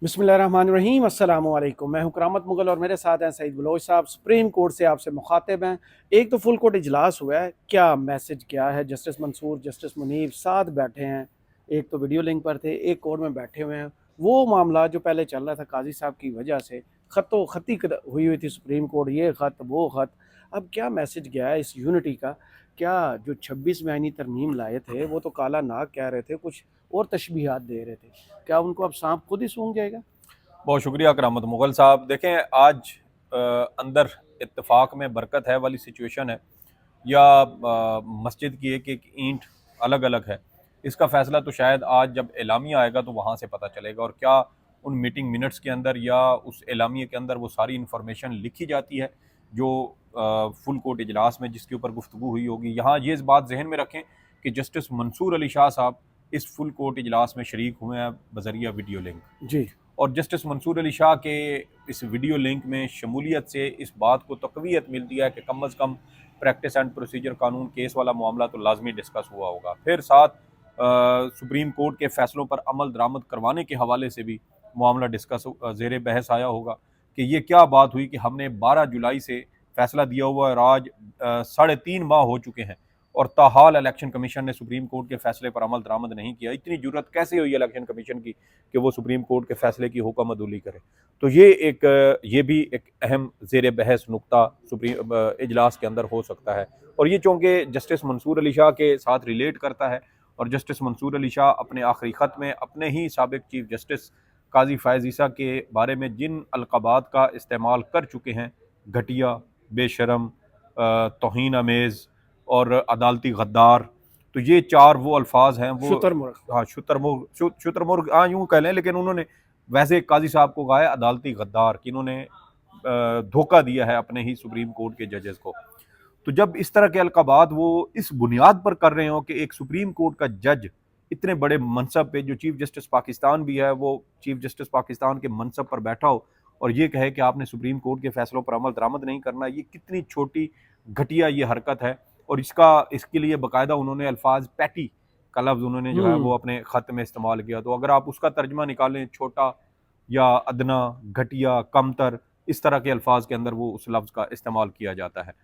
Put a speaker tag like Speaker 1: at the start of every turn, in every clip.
Speaker 1: बिस्मिल्लाहिर्रहमानिर्रहीम, अस्सलामु अलैकुम। मैं हूं करामत मुगल और मेरे साथ हैं सईद बलोच साहब। सुप्रीम कोर्ट से आपसे मुखातिब हैं। एक तो फुल कोर्ट इजलास हुआ है, क्या मैसेज क्या है? जस्टिस मंसूर, जस्टिस मुनीब साथ बैठे हैं। एक तो वीडियो लिंक पर थे, एक कोर्ट में बैठे हुए हैं। वो मामला जो पहले चल रहा था काजी साहब की वजह से खतो खती हुई थी सुप्रीम कोर्ट, ये ख़त वो ख़त। अब क्या मैसेज गया है इस यूनिटी का? क्या जो 26 में आईनी तरमीम लाए थे वो तो काला नाग कह रहे थे, कुछ और तशबीहात दे रहे थे। क्या उनको अब सांप खुद ही सूंघ जाएगा?
Speaker 2: बहुत शुक्रिया करामत मुगल साहब। देखें, आज अंदर इत्तेफाक में बरकत है वाली सिचुएशन है या मस्जिद की एक एक ईंट अलग अलग है, इसका फ़ैसला तो शायद आज जब एलामिया आएगा तो वहाँ से पता चलेगा। और क्या उन मीटिंग मिनट्स के अंदर या उस एलामिया के अंदर वो सारी इन्फॉर्मेशन लिखी जाती है जो फुल कोर्ट इजलास में जिसके ऊपर गुफ्तगू हुई होगी। यहाँ ये इस बात जहन में रखें कि जस्टिस मंसूर अली शाह साहब इस फुल कोर्ट इजलास में शरीक हुए हैं बजरिया वीडियो लिंक।
Speaker 1: जी।
Speaker 2: और जस्टिस मंसूर अली शाह के इस वीडियो लिंक में शमूलियत से इस बात को तक़वियत मिलती है कि कम अज़ कम प्रैक्टिस एंड प्रोसीजर कानून केस वाला मामला तो लाजमी डिस्कस हुआ होगा। फिर साथ सुप्रीम कोर्ट के फैसलों पर अमल दरामद करवाने के हवाले से भी मामला डिस्कस ज़ेर बहस आया होगा कि ये क्या बात हुई कि हमने 12 जुलाई से फैसला दिया हुआ है और आज 3.5 माह हो चुके हैं और ताहाल इलेक्शन कमीशन ने सुप्रीम कोर्ट के फैसले पर अमल दरामद नहीं किया। इतनी जुर्रत कैसे हुई इलेक्शन कमीशन की कि वो सुप्रीम कोर्ट के फैसले की हुक्म अदूली करे? तो ये भी एक अहम ज़ेर बहस नुक्ता सुप्रीम इजलास के अंदर हो सकता है। और ये चूँकि जस्टिस मंसूर अली शाह के साथ रिलेट करता है और जस्टिस मंसूर अली शाह अपने आखिरी ख़त में अपने ही साबिक चीफ जस्टिस काजी फ़ायज़ ईसा के बारे में जिन अलक़ाबात का इस्तेमाल कर चुके हैं, घटिया, बेशरम, तौहीन आमेज़ और अदालती गद्दार, तो ये 4 वो अल्फाज हैं वो।
Speaker 1: शुतुरमुर्ग।
Speaker 2: हाँ, शुतुरमुर्ग, हाँ यूँ कह लें, लेकिन उन्होंने वैसे काजी साहब को कहा है अदालती गद्दार कि इन्होंने धोखा दिया है अपने ही सुप्रीम कोर्ट के जजेस को। तो जब इस तरह के अलकाबात वो इस बुनियाद पर कर रहे हो कि एक सुप्रीम कोर्ट का जज इतने बड़े मनसब पे, जो चीफ जस्टिस पाकिस्तान भी है, वो चीफ जस्टिस पाकिस्तान के मनसब पर बैठा हो और ये कहे कि आपने सुप्रीम कोर्ट के फैसलों पर अमल दरामद नहीं करना, ये कितनी छोटी घटिया ये हरकत है। और इसके लिए बाकायदा उन्होंने अल्फाज पैटी का लफ्ज़ उन्होंने जो है वो अपने ख़त में इस्तेमाल किया। तो अगर आप उसका तर्जमा निकालें, छोटा या अदना, घटिया, कमतर, इस तरह के अल्फाज के अंदर वो उस लफ्ज़ का इस्तेमाल किया जाता है।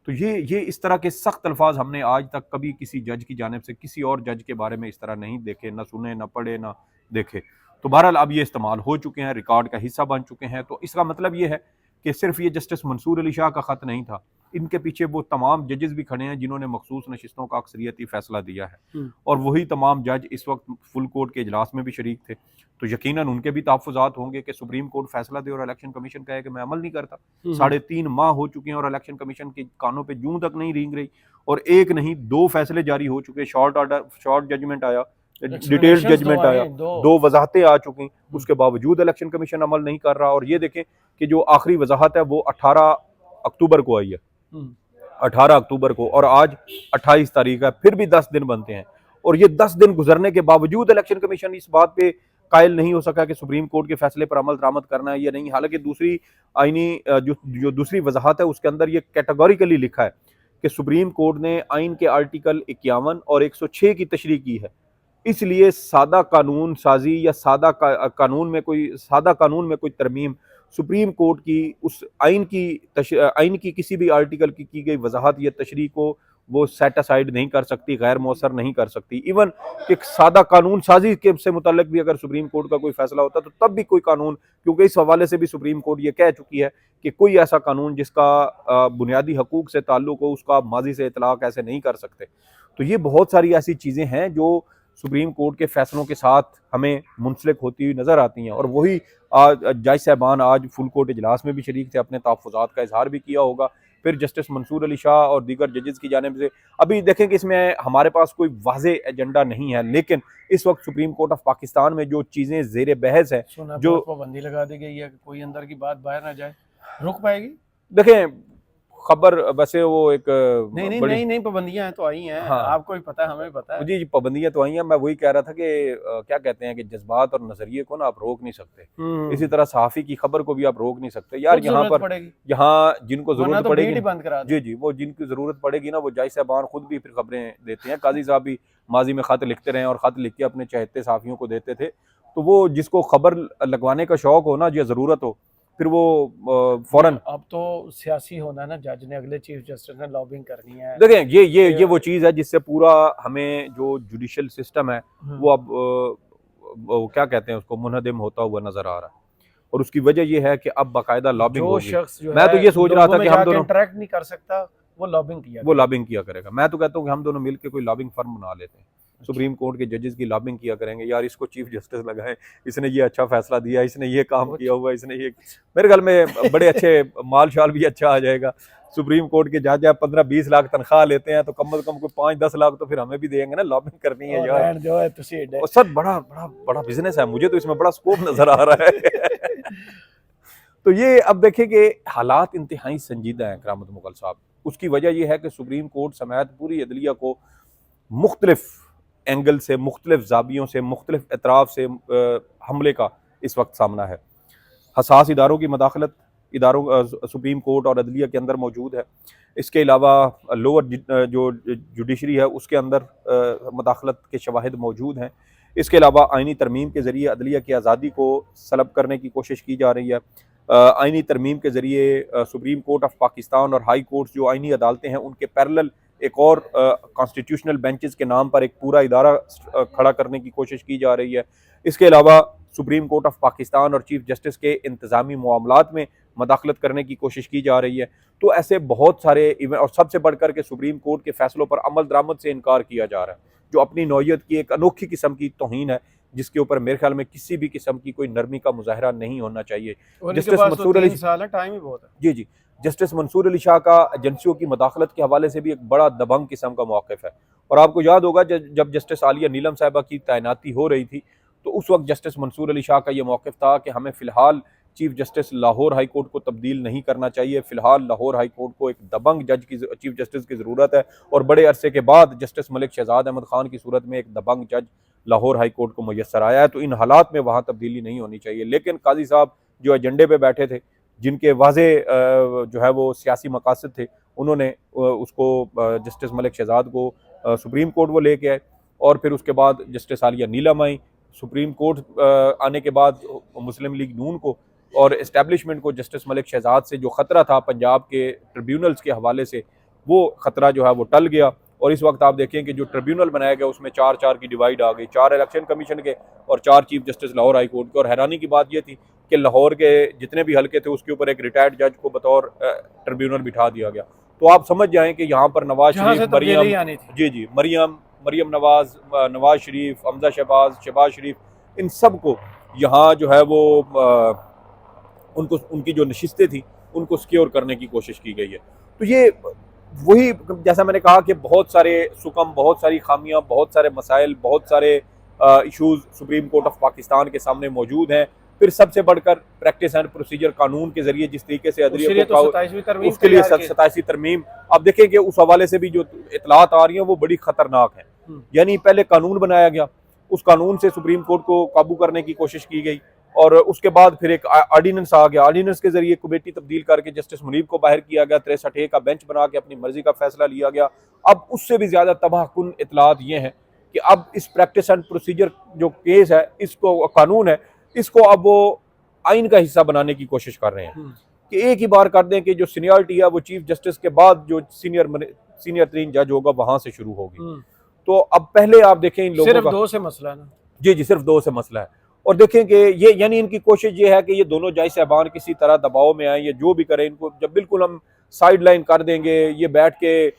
Speaker 2: तो ये इस तरह के सख्त अल्फाज हमने आज तक कभी किसी जज की जानिब से किसी और जज के बारे में इस तरह नहीं देखे, ना सुने, ना पढ़े, ना देखे। तो बहरहाल अब ये इस्तेमाल हो चुके हैं, रिकॉर्ड का हिस्सा बन चुके हैं। तो इसका मतलब ये है कि सिर्फ ये जस्टिस मंसूर अली शाह का ख़त नहीं था, इनके पीछे वो तमाम जजेस भी खड़े हैं जिन्होंने मखसूस नशिस्तों का अक्सरियती फैसला दिया है। और वही तमाम जज इस वक्त फुल कोर्ट के इजलास में भी शरीक थे। तो यकीनन उनके भी तहफ़्फ़ुज़ात होंगे कि सुप्रीम कोर्ट फैसला दे और इलेक्शन कमीशन कहे कि मैं अमल नहीं करता। 3.5 माह हो चुके हैं और इलेक्शन कमीशन के कानों पे जूं तक नहीं रेंग रही। और एक नहीं, 2 फैसले जारी हो चुके, शॉर्ट ऑर्डर, शॉर्ट जजमेंट आया, डिटेल्ड जजमेंट आया, 2 वजाहतें आ चुकी, उसके बावजूद इलेक्शन कमीशन अमल नहीं कर रहा। और ये देखें कि जो आखिरी वजाहत है वो 18 अक्टूबर को आई है, 18 अक्टूबर को, और आज 28 तारीख है, फिर भी 10 दिन बनते हैं। और ये 10 दिन गुजरने के बावजूद इलेक्शन कमीशन इस बात पे कायल नहीं हो सका कि सुप्रीम कोर्ट के फैसले पर अमल दरामद करना है या नहीं। हालांकि दूसरी आईनी जो दूसरी वजाहत है उसके अंदर ये कैटेगोरिकली लिखा है कि सुप्रीम कोर्ट ने आइन के आर्टिकल 51 और 106 की तशरीह की है, इसलिए सादा कानून साजी या सादा कानून में कोई तरमीम सुप्रीम कोर्ट की उस आइन की किसी भी आर्टिकल की गई वजाहत या तशरीह को वो सेट असाइड नहीं कर सकती, गैर मौसर नहीं कर सकती। इवन एक सादा कानून साजी के से मुतल्लिक भी अगर सुप्रीम कोर्ट का कोई फैसला होता तो तब भी कोई कानून, क्योंकि इस हवाले से भी सुप्रीम कोर्ट ये कह चुकी है कि कोई ऐसा कानून जिसका बुनियादी हकूक से ताल्लुक हो उसका माजी से इतलाक ऐसे नहीं कर सकते। तो ये बहुत सारी ऐसी चीज़ें हैं जो सुप्रीम कोर्ट के फैसलों के साथ हमें मुंसलिक होती हुई नज़र आती हैं। और वही आज जज साहबान आज फुल कोर्ट इजलास में भी शरीक थे, अपने तहफ़्फ़ुज़ात का इजहार भी किया होगा। फिर जस्टिस मंसूर अली शाह और दीगर जजेस की जानिब से अभी देखें कि इसमें हमारे पास कोई वाज़े एजेंडा नहीं है, लेकिन इस वक्त सुप्रीम कोर्ट ऑफ पाकिस्तान में जो चीज़ें ज़ेर बहस है, जो
Speaker 1: पाबंदी लगा दी गई है कि कोई अंदर की बात बाहर ना जाए, रुक पाएगी?
Speaker 2: देखें खबर वैसे वो एक
Speaker 1: नहीं नहीं
Speaker 2: बड़ी
Speaker 1: नई नई पाबंदियां तो आई हैं,
Speaker 2: हाँ
Speaker 1: आपको भी पता है, हमें भी पता है।
Speaker 2: जी जी पाबंदियां तो आई हैं। मैं वही कह रहा था कि क्या कहते हैं कि जज्बात और नजरिए को ना आप रोक नहीं सकते। इसी तरह सहाफ़ी की खबर को भी आप रोक नहीं सकते यार।
Speaker 1: खुद
Speaker 2: यहाँ
Speaker 1: जरूरत
Speaker 2: पर
Speaker 1: पड़ेगी,
Speaker 2: यहाँ जिनको
Speaker 1: वरना
Speaker 2: जरूरत
Speaker 1: तो
Speaker 2: पड़ेगी
Speaker 1: भीड़ ही
Speaker 2: ना,
Speaker 1: बंद करा दें।
Speaker 2: जी जी, वो जिनकी जरूरत पड़ेगी ना, वो जाय साहबान खुद भी फिर खबरें देते हैं। काजी साहब भी माजी में खत लिखते रहे और खत लिख के अपने चहेते साफियों को देते थे। तो वो जिसको खबर लगवाने का शौक हो ना या जरूरत हो, फिर वो फौरन
Speaker 1: अब तो सियासी होना है ना, जज ने, अगले चीफ जस्टिस ने लॉबिंग करनी है।
Speaker 2: देखें। ये वो चीज़ है जिससे पूरा हमें जो जुडिशल सिस्टम है वो अब क्या कहते हैं उसको मुनहदम होता हुआ नजर आ रहा है। और उसकी वजह यह है कि अब बाकायदा लॉबिंग
Speaker 1: जो
Speaker 2: होगी।
Speaker 1: शख्स जो
Speaker 2: मैं तो
Speaker 1: है
Speaker 2: ये सोच रहा
Speaker 1: लोगों
Speaker 2: था
Speaker 1: में
Speaker 2: कि हम
Speaker 1: जाके
Speaker 2: दोनों
Speaker 1: इंटरेक्ट नहीं कर सकता, वो लॉबिंग
Speaker 2: वो
Speaker 1: करेगा।
Speaker 2: लॉबिंग किया करेगा। मैं तो कहता हूँ कि हम दोनों मिलकर कोई लॉबिंग फर्म बना लेते हैं, सुप्रीम कोर्ट के जजेस की लॉबिंग किया करेंगे। यार इसको चीफ जस्टिस लगाएं, इसने ये अच्छा फैसला दिया, इसने ये काम किया हुआ, इसने ये, मेरे ख्याल में बड़े अच्छे माल शाल भी अच्छा आ जाएगा। सुप्रीम कोर्ट के जज 15-20 लाख तनख्वाह लेते हैं तो कम से कम कोई 5-10 लाख तो फिर हमें भी देंगे ना, लॉबिंग करनी है
Speaker 1: और
Speaker 2: यार।
Speaker 1: रहन जो है तुसी एडे।
Speaker 2: और सर बड़ा बड़ा बड़ा बिजनेस है, मुझे तो इसमें बड़ा स्कोप नजर आ रहा है। तो ये अब देखें कि हालात इंतहाई संजीदा हैं करामत मुगल साहब। उसकी वजह यह है कि सुप्रीम कोर्ट समेत पूरी अदलिया को मुख्तलिफ एंगल से, मुख्तलिफ जावियों से, मुख्तलिफ एतराफ़ से हमले का इस वक्त सामना है। हसास इदारों की मदाखलत सुप्रीम कोर्ट और अदलिया के अंदर मौजूद है। इसके अलावा लोअर जो जुडिशरी है उसके अंदर मदाखलत के शवाहिद मौजूद हैं। इसके अलावा आइनी तरमीम के ज़रिए अदलिया की आज़ादी को सलब करने की कोशिश की जा रही है। आइनी तरमीम के ज़रिए सुप्रीम कोर्ट ऑफ पाकिस्तान और हाई कोर्ट जो आइनी अदालतें हैं उनके पैरेलल एक और कॉन्स्टिट्यूशनल बेंचेस के नाम पर एक पूरा इदारा खड़ा करने की कोशिश की जा रही है। इसके अलावा सुप्रीम कोर्ट ऑफ पाकिस्तान और चीफ जस्टिस के इंतज़ामी मामलात में मदाखलत करने की कोशिश की जा रही है। तो ऐसे बहुत सारे इवेंट, और सबसे बढ़कर के सुप्रीम कोर्ट के फैसलों पर अमल दरामद से इनकार किया जा रहा है, जो अपनी नौयत की एक अनोखी किस्म की तौहीन है, जिसके ऊपर मेरे ख्याल में किसी भी किस्म की कोई नरमी का मुजाहरा नहीं होना चाहिए। जस्टिस मंसूर अली
Speaker 1: साल है, टाइम ही बहुत है।
Speaker 2: जी जी, जस्टिस मंसूर अली शाह का एजेंसियों की मदाखलत के हवाले से भी एक बड़ा दबंग किस्म का मौक़िफ़ है। और आपको याद होगा जब जस्टिस आलिया नीलम साहिबा की तैनाती हो रही थी तो उस वक्त जस्टिस मंसूर अली शाह का ये मौक़िफ़ था कि हमें फ़िलहाल chief justice Lahore high court को तब्दील नहीं करना चाहिए। फ़िलहाल लाहौर हाई कोर्ट को एक दबंग जज की, चीफ जस्टिस की ज़रूरत है। और बड़े अरसे के बाद जस्टिस मलिक शहजाद अहमद ख़ान की सूरत में एक दबंग जज लाहौर हाई कोर्ट को मुयस्सर आया है। तो इन हालात में वहाँ तब्दीली नहीं होनी चाहिए। लेकिन काजी साहब जो एजेंडे पे बैठे थे, जिनके वाज़े जो है वो सियासी मकासद थे, उन्होंने उसको जस्टिस मलिक शहजाद को सुप्रीम कोर्ट वो लेके आए। और फिर उसके बाद जस्टिस आलिया नीलम आई। सुप्रीम कोर्ट आने के बाद मुस्लिम लीग नून को और इस्टेब्लिशमेंट को जस्टिस मलिक शहजाद से जो ख़तरा था पंजाब के ट्रिब्यूनल्स के हवाले से, वो ख़तरा जो है वो टल गया। और इस वक्त आप देखें कि जो ट्रिब्यूनल बनाया गया उसमें 4-4 की डिवाइड आ गई, 4 इलेक्शन कमीशन के और 4 chief justice Lahore high court के। और हैरानी की बात यह थी कि लाहौर के जितने भी हल्के थे उसके ऊपर एक रिटायर्ड जज को बतौर ट्रिब्यूनल बिठा दिया गया। तो आप समझ जाएं कि यहाँ पर नवाज शरीफ, मरियम, जी जी, मरियम नवाज, नवाज शरीफ, हमजा शहबाज शरीफ, इन सब को यहाँ जो है वो उनको, उनकी जो नशिस्तें थी उनको सिक्योर करने की कोशिश की गई है। तो ये वही, जैसा मैंने कहा कि बहुत सारे सुकम, बहुत सारी खामियां, बहुत सारे मसाइल, बहुत सारे issues supreme court of Pakistan के सामने मौजूद हैं। फिर सबसे बढ़कर प्रैक्टिस एंड प्रोसीजर कानून के जरिए जिस तरीके से अदलिया को उसके लिए 27वीं तरमीम, आप देखें कि उस हवाले से भी जो इतलात आ रही हैं वो बड़ी खतरनाक हैं। यानी पहले कानून बनाया गया, उस कानून से सुप्रीम कोर्ट को काबू करने की कोशिश की गई और उसके बाद फिर एक ऑर्डिनेंस आ गया। ऑर्डिनेंस के जरिए कमेटी तब्दील करके जस्टिस मुनीब को बाहर किया गया, 63A का बेंच बना के अपनी मर्जी का फैसला लिया गया। अब उससे भी ज्यादा तबाहकुन इतलात ये हैं कि अब इस प्रैक्टिस एंड प्रोसीजर जो केस है, इसको कानून है, इसको अब वो आइन का हिस्सा बनाने की कोशिश कर रहे हैं कि एक ही बार कर दें कि जो सीनियरिटी है वो चीफ जस्टिस के बाद जो सीनियर तरीन जज होगा वहां से शुरू होगी। तो अब पहले आप देखें इन लोगों का
Speaker 1: 2 से मसला है ना,
Speaker 2: जी जी, सिर्फ 2 से मसला है। और देखें कि ये, यानी इनकी कोशिश ये है कि ये दोनों जज साहबान किसी तरह दबाव में आए, ये जो भी करें, इनको जब बिल्कुल हम साइड लाइन कर देंगे, ये बैठ के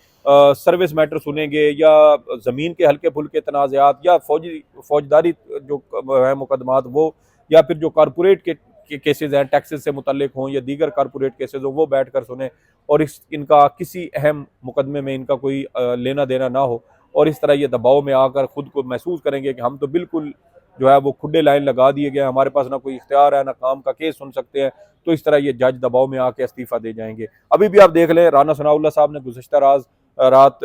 Speaker 2: सर्विस मैटर सुनेंगे या ज़मीन के हल्के फुल्के तनाज़ात या फौजदारी जो है मुकदमात वो, या फिर जो कारपोरेट के केसेस हैं टैक्सेस से मुतल्लिक हों या दीगर कारपोरेट केसेस हो, वो बैठ कर सुने और इनका किसी अहम मुकदमे में इनका कोई लेना देना ना हो। और इस तरह ये दबाव में आकर ख़ुद को महसूस करेंगे कि हम तो बिल्कुल जो है वो खुले लाइन लगा दिए गए, हमारे पास ना कोई इख्तियार है, ना काम का केस सुन सकते हैं, तो इस तरह ये जज दबाव में आके इस्तीफा दे जाएंगे। अभी भी आप देख लें, राना सनाउल्लाह साहब ने गुज़श्ता रात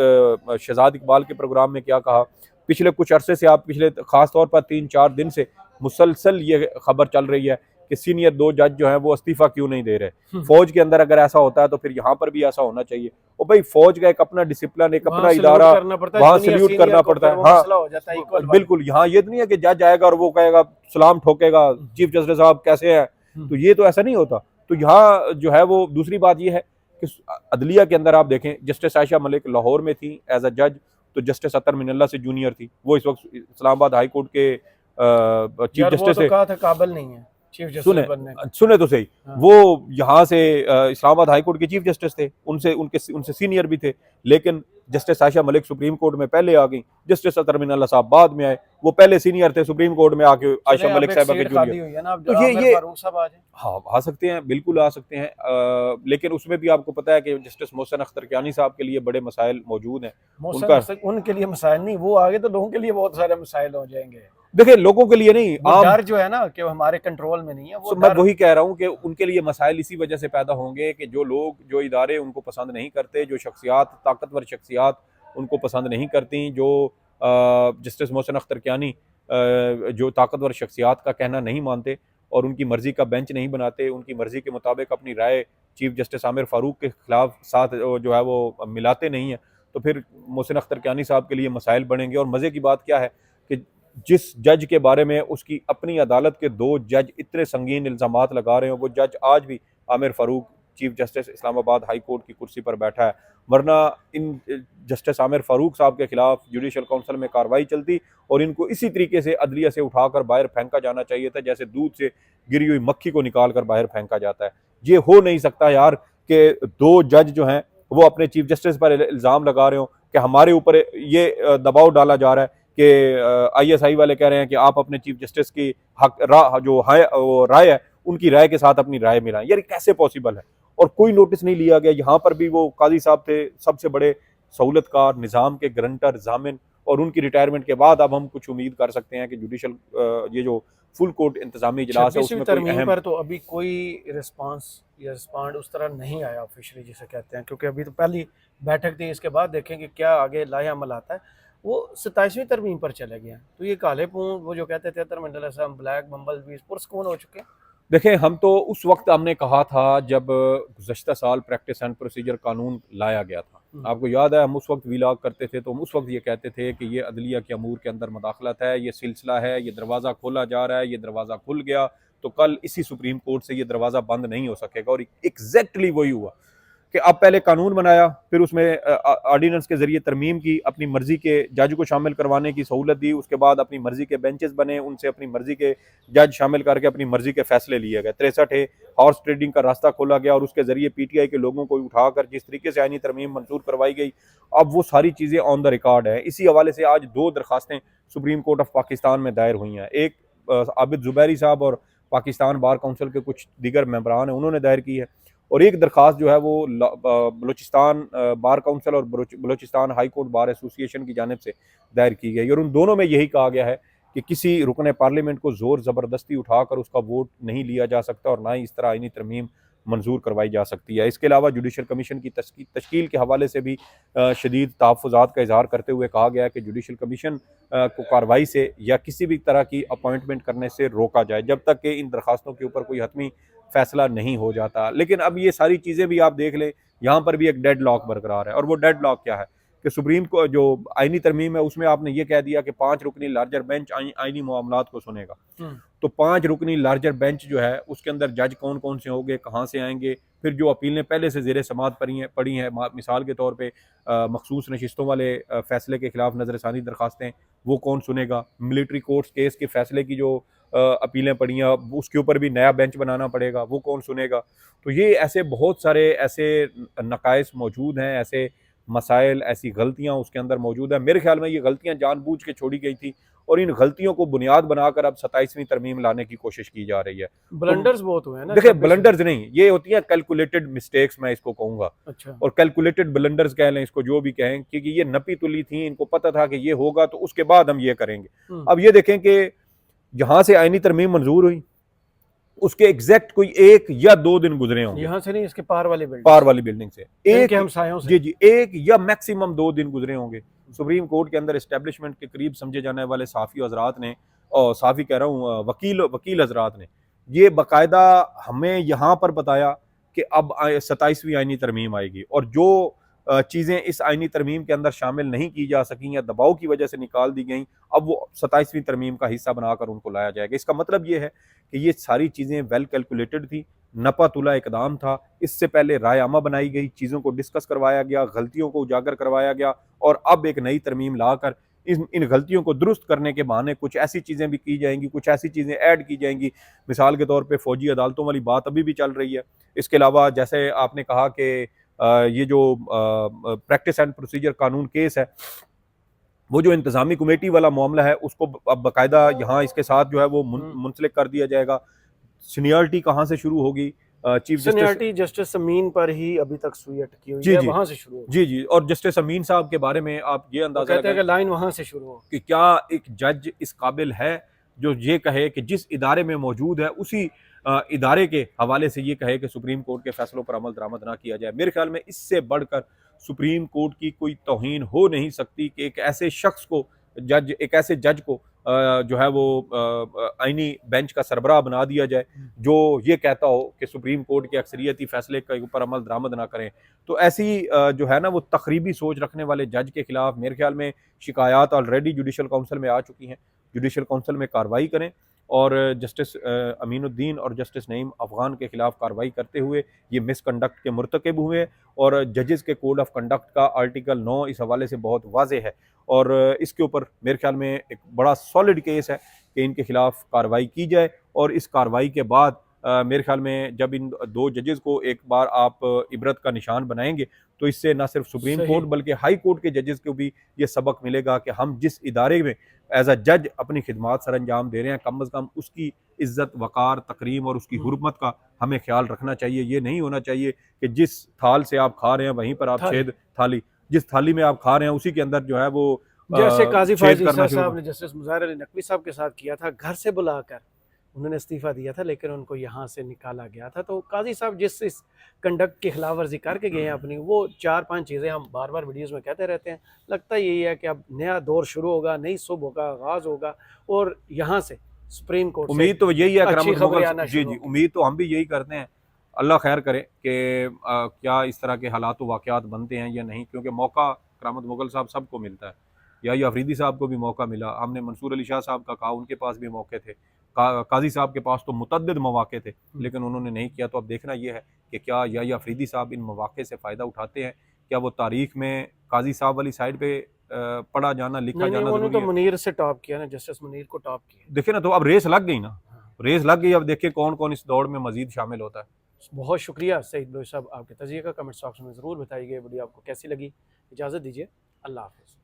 Speaker 2: शहजाद इकबाल के प्रोग्राम में क्या कहा। पिछले कुछ अरसे से, आप पिछले खास तौर पर 3-4 दिन से मुसलसल ये खबर चल रही है कि सीनियर 2 जज जो हैं वो इस्तीफा क्यों नहीं दे रहे। फौज के अंदर अगर ऐसा होता है तो फिर यहाँ पर भी ऐसा होना चाहिए। और भाई फौज का एक अपना डिसिप्लिन, एक अपना इदारा, वहाँ सल्यूट करना पड़ता है। हाँ बिल्कुल, यहाँ ये तो नहीं है कि जज आएगा और वो कहेगा, सलाम ठोकेगा, चीफ जस्टिस साहब कैसे हैं, तो ये तो ऐसा नहीं होता। तो यहाँ जो है वो दूसरी बात ये है कि अदलिया के अंदर आप देखें, जस्टिस आयशा मलिक लाहौर में थी एज अ जज, तो जस्टिस अतर मिनल्ला से जूनियर थी, वो इस वक्त इस्लामाबाद हाई कोर्ट के चीफ जस्टिस है।
Speaker 1: कहा था काबिल नहीं है चीफ जस्टिस बनने का।
Speaker 2: सुने तो सही,
Speaker 1: हाँ।
Speaker 2: वो यहाँ से इस्लामाबाद हाई कोर्ट के चीफ जस्टिस थे, उनसे सीनियर भी थे, लेकिन justice Ayesha Malik supreme court में पहले आ गई, जस्टिस अतर मिनल्ला साहब बाद में आए, वो पहले सीनियर थे, सुप्रीम कोर्ट में आके आयशा मलिक साहब के जूनियर। तो ये हाँ आ सकते हैं, बिल्कुल आ सकते हैं, लेकिन उसमें भी आपको पता है कि जस्टिस मोहसिन अख्तर कियानी साहब के लिए बड़े मसाइल मौजूद हैं।
Speaker 1: उनके लिए मसाइल नहीं, वो आगे तो लोगों के लिए बहुत सारे मसाइल हो जाएंगे।
Speaker 2: देखिए, लोगों के लिए नहीं,
Speaker 1: आम डर जो है ना कि हमारे कंट्रोल में नहीं है, वो
Speaker 2: मैं वही कह रहा हूँ कि उनके लिए मसाइल इसी वजह से पैदा होंगे कि जो लोग, जो इदारे उनको पसंद नहीं करते, जो शख्सियात, ताकतवर शख्सियात उनको पसंद नहीं करती, जो जस्टिस मोहसिन अख्तर कियानी जो ताकतवर शख्सियात का कहना नहीं मानते और उनकी मर्जी का बेंच नहीं बनाते, उनकी मर्जी के मुताबिक अपनी राय चीफ जस्टिस आमिर फारूक के खिलाफ साथ जो है वो मिलाते नहीं है, तो फिर मोहसिन अख्तर कियानी साहब के लिए मसाइल बढ़ेंगे। और मज़े की बात क्या है कि जिस जज के बारे में उसकी अपनी अदालत के 2 जज इतने संगीन इल्ज़ामात लगा रहे हैं, वो जज आज भी Aamir Farooq chief justice Islamabad high court की कुर्सी पर बैठा है, वरना इन जस्टिस आमिर फारूक साहब के खिलाफ जुडिशल काउंसिल में कार्रवाई चलती और इनको इसी तरीके से अदलिया से उठाकर बाहर फेंका जाना चाहिए था, जैसे दूध से गिरी हुई मक्खी को निकाल कर बाहर फेंका जाता है। ये हो नहीं सकता यार कि 2 जज जो हैं वो अपने चीफ जस्टिस पर इल्ज़ाम लगा रहे हो कि हमारे ऊपर ये दबाव डाला जा रहा है कि ISI वाले कह रहे हैं कि आप अपने चीफ जस्टिस की जो राय है उनकी राय के साथ अपनी राय मिलाएं। यार कैसे पॉसिबल है? और कोई नोटिस नहीं लिया गया। यहाँ पर भी वो काजी साहब थे, सबसे बड़े सहूलतकार, निज़ाम के गारंटर, जामिन, और उनकी रिटायरमेंट के बाद अब हम कुछ उम्मीद कर सकते हैं कि जुडिशल ये जो फुल कोर्ट इंतजामी इजलास है उसमें कोई अहम
Speaker 1: पर तो अभी कोई रिस्पांस या रिस्पॉन्ड उस तरह नहीं आया ऑफिशियली जिसे कहते हैं, क्योंकि अभी तो पहली बैठक थी, इसके बाद देखेंगे क्या आगे लाहे अमल आता है। वो 27वीं तरमीम पर चले गए, तो ये काले पूं वो जो कहते थे अतर मिनल्ला साहब ब्लैक बम्बल भी पुरस्कून हो चुके हैं।
Speaker 2: देखें, हम तो उस वक्त हमने कहा था जब गुज़श्ता साल प्रैक्टिस एंड प्रोसीजर कानून लाया गया था, आपको याद है हम उस वक्त व्लॉग करते थे, तो हम उस वक्त ये कहते थे कि ये अदलिया के अमूर के अंदर मदाखलत है, ये सिलसिला है, ये दरवाज़ा खोला जा रहा है, ये दरवाज़ा खुल गया तो कल इसी सुप्रीम कोर्ट से ये दरवाज़ा बंद नहीं हो सकेगा। और एग्जैक्टली वही हुआ कि अब पहले कानून बनाया, फिर उसमें ऑर्डिनेंस के जरिए तरमीम की, अपनी मर्जी के जज को शामिल करवाने की सहूलत दी, उसके बाद अपनी मर्जी के बेंचेस बने, उनसे अपनी मर्जी के जज शामिल करके अपनी मर्जी के फैसले लिए गए। 63 हॉर्स ट्रेडिंग का रास्ता खोला गया और उसके जरिए PTI के लोगों को उठाकर जिस तरीके से आईनी तरमीम मंजूर करवाई गई, अब वो सारी चीज़ें ऑन द रिकॉर्ड है। इसी हवाले से आज 2 दरखास्तें सुप्रीम कोर्ट ऑफ पाकिस्तान में दायर हुई हैं। एक आबिद जुबैरी साहब और पाकिस्तान बार काउंसिल के कुछ दीगर मेंबरान हैं, उन्होंने दायर की है, और एक दरख्वास्त जो है वो बलूचिस्तान बार काउंसिल और Balochistan high court bar association की जानिब से दायर की गई। और उन दोनों में यही कहा गया है कि किसी रुकन पार्लियामेंट को ज़ोर ज़बरदस्ती उठाकर उसका वोट नहीं लिया जा सकता और ना ही इस तरह आईनी तरमीम मंजूर करवाई जा सकती है। इसके अलावा जुडिशल कमीशन की तश्कील के हवाले से भी शदीद तहफ़्फ़ुज़ात का इज़हार करते हुए कहा गया है कि जुडिशल कमीशन को कार्रवाई से या किसी भी तरह की अपॉइंटमेंट करने से रोका जाए जब तक कि इन दरखास्तों के ऊपर कोई हतमी फैसला नहीं हो जाता। लेकिन अब ये सारी चीज़ें भी आप देख लें, यहाँ पर भी एक डेड लॉक बरकरार है। और वो डेड लॉक क्या है कि सुप्रीम को जो आईनी तरमीम है उसमें आपने ये कह दिया कि 5 रुकनी लार्जर बेंच आईनी मामलात को सुनेगा, तो 5 रुकनी लार्जर बेंच जो है उसके अंदर जज कौन कौन से होंगे, कहाँ से आएंगे, फिर जो अपीलें पहले से ज़ेरे समात पड़ी हैं, मिसाल के तौर पे मखसूस नशिस्तों वाले फैसले के खिलाफ नज़रसानी दरखास्तें, वो कौन सुनेगा, मिलिट्री कोर्ट्स केस के फैसले की जो अपीलें पड़ी हैं उसके ऊपर भी नया बेंच बनाना पड़ेगा, वो कौन सुनेगा। तो ये ऐसे बहुत सारे ऐसे नकाइस मौजूद हैं, ऐसे मसाइल, ऐसी गलतियां उसके अंदर मौजूद है। मेरे ख्याल में ये गलतियां जानबूझ के छोड़ी गई थी और इन गलतियों को बुनियाद बनाकर अब 27वीं तरमीम लाने की कोशिश की जा रही है।
Speaker 1: ब्लंडर्स बहुत हुए हैं ना।
Speaker 2: देखिए, ब्लंडर्स नहीं, ये होती हैं कैलकुलेटेड मिस्टेक्स, मैं इसको कहूंगा।
Speaker 1: अच्छा। और
Speaker 2: कैलकुलेटेड ब्लंडर्स कह लें इसको, जो भी कहें, क्योंकि ये नपी तुली थी, इनको पता था कि ये होगा तो उसके बाद हम ये करेंगे। अब ये देखें कि जहां से आईनी तरमीम मंजूर हुई उसके एग्जैक्ट कोई 1 या 2 दिन गुजरे होंगे,
Speaker 1: यहाँ से नहीं, इसके पार वाली बिल्डिंग,
Speaker 2: पार वाली बिल्डिंग से
Speaker 1: इनके
Speaker 2: एक,
Speaker 1: हमसायों से।
Speaker 2: जी जी, 1 या मैक्सिमम 2 दिन गुजरे होंगे। सुप्रीम कोर्ट के अंदर एस्टेब्लिशमेंट के करीब समझे जाने वाले साफ़ी हजरात ने, और साफ़ी कह रहा हूँ वकील हजरात ने, ये बाकायदा हमें यहाँ पर बताया कि अब 27वीं आईनी तरमीम आएगी, और जो चीज़ें इस आईनी तरमीम के अंदर शामिल नहीं की जा सकी या दबाव की वजह से निकाल दी गई, अब वो 27वीं तरमीम का हिस्सा बनाकर उनको लाया जाएगा। इसका मतलब ये है कि ये सारी चीज़ें वेल कैलकुलेटेड थी, नपा तुला इकदाम था। इससे पहले राय आमा बनाई गई, चीज़ों को डिस्कस करवाया गया, गलतियों को उजागर करवाया गया, और अब एक नई तरमीम लाकर इन गलतियों को दुरुस्त करने के बहाने कुछ ऐसी चीज़ें भी की जाएंगी, कुछ ऐसी चीज़ें ऐड की जाएंगी। मिसाल के तौर पे फ़ौजी अदालतों वाली बात अभी भी चल रही है। इसके अलावा जैसे आपने कहा कि ये जो प्रैक्टिस एंड प्रोसीजर कानून केस है, वो जो इंतजामी कमेटी वाला मामला है उसको अब बाकायदा यहाँ इसके साथ जो है वो मुंसलिक कर दिया जाएगा। सीनियरिटी कहाँ से शुरू होगी? चीफ
Speaker 1: सीनियरिटी जस्टिस अमीन पर ही अभी तक सुई अटकी हुई
Speaker 2: जी
Speaker 1: है,
Speaker 2: जी
Speaker 1: वहां से शुरू होगी।
Speaker 2: जी जी, और जस्टिस अमीन साहब के बारे में आप ये अंदाजा
Speaker 1: कहते हैं कि
Speaker 2: लगाएं
Speaker 1: लाइन वहां से शुरू हो
Speaker 2: कि क्या एक जज इस काबिल है जो ये कहे कि जिस इदारे में मौजूद है उसी इदारे के हवाले से ये कहे कि सुप्रीम कोर्ट के फैसलों पर अमल दरामद ना किया जाए। मेरे ख्याल में इससे बढ़कर सुप्रीम कोर्ट की कोई तौहीन हो नहीं सकती कि एक ऐसे शख्स को, एक ऐसे जज को जो है वो आईनी बेंच का सरबराह बना दिया जाए जो ये कहता हो कि सुप्रीम कोर्ट के अक्सरियती फैसले के ऊपर अमल दरामद ना करें। तो ऐसी जो है ना वो तकरीबी सोच रखने वाले जज के खिलाफ मेरे ख्याल में शिकायत ऑलरेडी जुडिशल काउंसिल में आ चुकी हैं। जुडिशल काउंसिल में कार्रवाई करें और जस्टिस अमीनुद्दीन और जस्टिस नईम अफगान के खिलाफ कार्रवाई करते हुए ये मिसकंडक्ट के मुर्तकब हुए, और जजेस के कोड ऑफ कंडक्ट का आर्टिकल 9 इस हवाले से बहुत वाज़े है, और इसके ऊपर मेरे ख्याल में एक बड़ा सॉलिड केस है कि इनके खिलाफ कार्रवाई की जाए। और इस कार्रवाई के बाद मेरे ख्याल में जब इन 2 जजेस को एक बार आप इबरत का निशान बनाएंगे तो इससे ना सिर्फ सुप्रीम कोर्ट बल्कि हाई कोर्ट के जजेस को भी ये सबक मिलेगा कि हम जिस इदारे में एज अ जज अपनी खिदमात सर अंजाम दे रहे हैं, कम अज़ कम उसकी इज्जत, वक़ार, तकरीम और उसकी हुर्मत का हमें ख्याल रखना चाहिए। ये नहीं होना चाहिए कि जिस थाल से आप खा रहे हैं वहीं पर आप थाली जिस थाली में आप खा रहे हैं उसी के अंदर जो है वो
Speaker 1: जैसे काजी फायज ईसा
Speaker 2: शुरू
Speaker 1: साहब ने जस्टिस मुज़ाहिर अली नकवी साहब के साथ किया था, घर से बुलाकर उन्होंने इस्तीफा दिया था लेकिन उनको यहाँ से निकाला गया था। तो काजी साहब जिस इस कंडक्ट की खिलाफ वर्जी करके गए हैं अपनी, वो 4-5 चीज़ें हम बार बार वीडियोस में कहते रहते हैं। लगता यही है कि अब नया दौर शुरू होगा, नई सुबह का आगाज़ होगा और यहाँ से सुप्रीम कोर्ट से
Speaker 2: उम्मीद तो यही है
Speaker 1: अच्छी खबरें आना
Speaker 2: जी जी, उम्मीद तो हम भी यही करते हैं। अल्लाह खैर करे कि क्या इस तरह के हालात व वाक़यात बनते हैं या नहीं, क्योंकि मौका करामत मुगल साहब सबको मिलता है, या अफरीदी साहब को भी मौका मिला, हमने मंसूर अली शाह साहब का कहा, उनके पास भी मौके थे, काजी साहब के पास तो मुतअद्दिद मौके थे लेकिन उन्होंने नहीं किया। तो अब देखना यह है कि क्या या अफरीदी साहब इन मौके से फ़ायदा उठाते हैं, क्या वो तारीख में काजी साहब वाली साइड पे पढ़ा जाना, लिखा जाना
Speaker 1: उन्होंने
Speaker 2: जरूरी
Speaker 1: तो
Speaker 2: है।
Speaker 1: मुनीर से टॉप किया ना, जस्टिस मुनीर को टॉप किया।
Speaker 2: देखिए ना, तो अब रेस लग गई ना, रेस लग गई। अब देखिए कौन कौन इस दौड़ में मजीद शामिल होता है।
Speaker 1: बहुत शुक्रिया सईद बलोच साहब, आपके तजिए का कमेंट बॉक्स में ज़रूर बताइए वीडियो आपको कैसी लगी। इजाज़त दीजिए, अल्लाह हाफ़िज़।